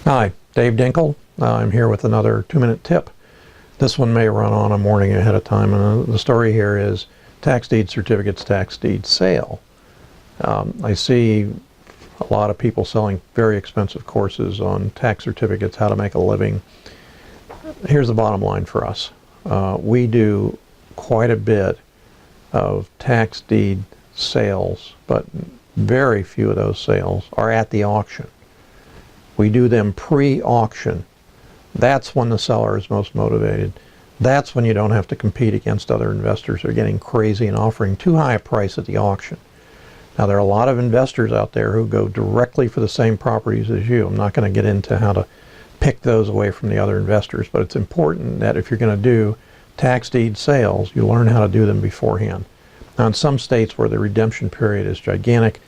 Hi, Dave Dinkel. I'm here with another 2-minute tip. This one may run on a morning ahead of time, and the story here is tax deed certificates, tax deed sale. I see a lot of people selling very expensive courses on tax certificates, how to make a living. Here's the bottom line for us. We do quite a bit of tax deed sales, but very few of those sales are at the auction. We do them pre-auction. That's when the seller is most motivated. That's when you don't have to compete against other investors who are getting crazy and offering too high a price at the auction. Now, there are a lot of investors out there who go directly for the same properties as you. I'm not going to get into how to pick those away from the other investors, but it's important that if you're going to do tax deed sales, you learn how to do them beforehand. Now, in some states where the redemption period is gigantic,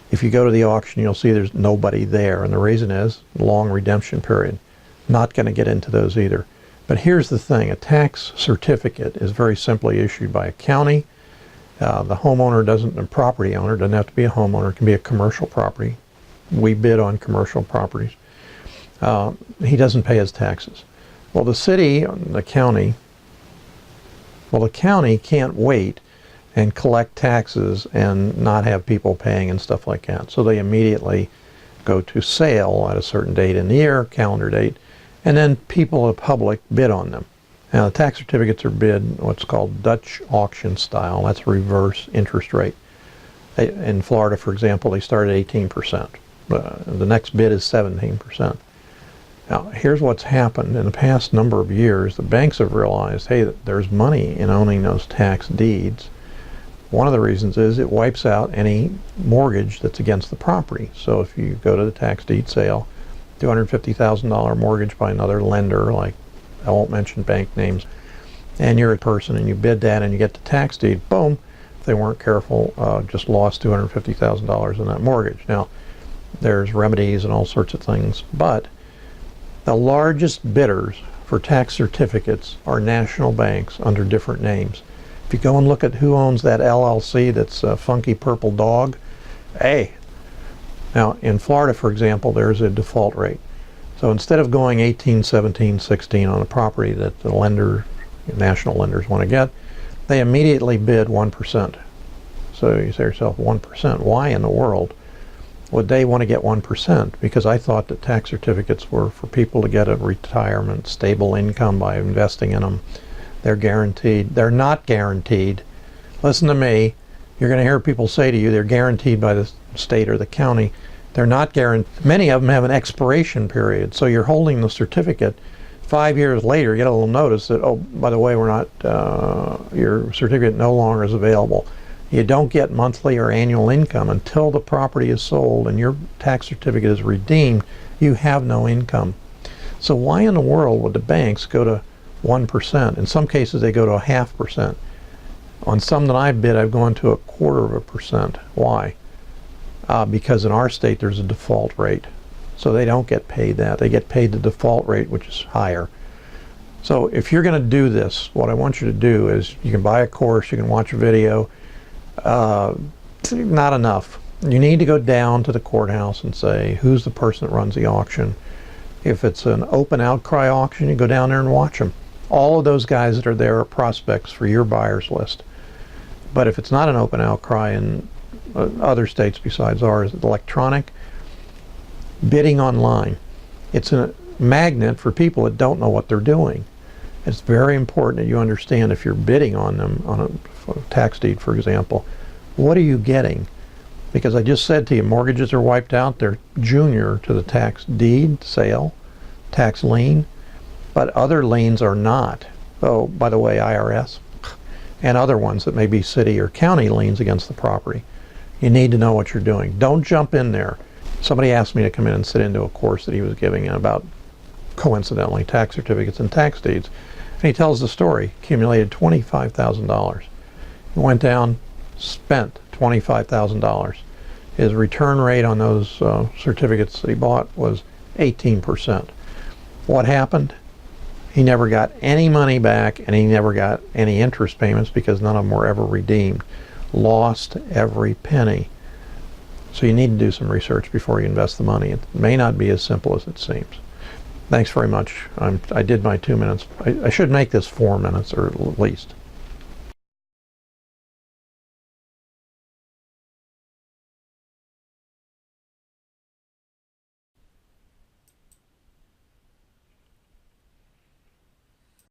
if you go to the auction, you'll see there's nobody there, and the reason is long redemption period. Not going to get into those either. But here's the thing, a tax certificate is very simply issued by a county. The homeowner the property owner doesn't have to be a homeowner, it can be a commercial property. We bid on commercial properties. He doesn't pay his taxes. Well, the county can't wait and collect taxes and not have people paying and stuff like that. So they immediately go to sale at a certain date in the year, calendar date, and then people, the public, bid on them. Now, the tax certificates are bid what's called Dutch auction style. That's reverse interest rate. In Florida, for example, they start at 18%. The next bid is 17%. Now, here's what's happened. In the past number of years, the banks have realized, hey, there's money in owning those tax deeds. One of the reasons is it wipes out any mortgage that's against the property. So if you go to the tax deed sale, $250,000 mortgage by another lender, like I won't mention bank names, and you're a person and you bid that and you get the tax deed, boom, if they weren't careful, just lost $250,000 in that mortgage. Now, there's remedies and all sorts of things, but the largest bidders for tax certificates are national banks under different names. If you go and look at who owns that LLC that's a funky purple dog, hey. Now, in Florida, for example, there's a default rate. So instead of going 18, 17, 16 on a property that the national lenders want to get, they immediately bid 1%. So you say to yourself, 1%, why in the world would they want to get 1%? Because I thought that tax certificates were for people to get a retirement, stable income by investing in them. They're guaranteed. They're not guaranteed. Listen to me. You're going to hear people say to you they're guaranteed by the state or the county. They're not guaranteed. Many of them have an expiration period. So you're holding the certificate. 5 years later, you get a little notice that, oh, by the way, your certificate no longer is available. You don't get monthly or annual income until the property is sold and your tax certificate is redeemed. You have no income. So why in the world would the banks go to 1%? In some cases, they go to 0.5%. On some that I've bid, I've gone to 0.25%. Why? Because in our state, there's a default rate. So they don't get paid that. They get paid the default rate, which is higher. So if you're going to do this, what I want you to do is you can buy a course, you can watch a video. Not enough. You need to go down to the courthouse and say, who's the person that runs the auction? If it's an open outcry auction, you go down there and watch them. All of those guys that are there are prospects for your buyer's list. But if it's not an open outcry in other states besides ours, it's electronic, bidding online. It's a magnet for people that don't know what they're doing. It's very important that you understand if you're bidding on them, on a tax deed, for example, what are you getting? Because I just said to you, mortgages are wiped out. They're junior to the tax deed sale, tax lien, but other liens are not. Oh, by the way, IRS, and other ones that may be city or county liens against the property. You need to know what you're doing. Don't jump in there. Somebody asked me to come in and sit into a course that he was giving about, coincidentally, tax certificates and tax deeds. And he tells the story, accumulated $25,000. He went down, spent $25,000. His return rate on those certificates that he bought was 18%. What happened? He never got any money back, and he never got any interest payments because none of them were ever redeemed. Lost every penny. So you need to do some research before you invest the money. It may not be as simple as it seems. Thanks very much. I did my 2 minutes. I should make this 4 minutes or at least.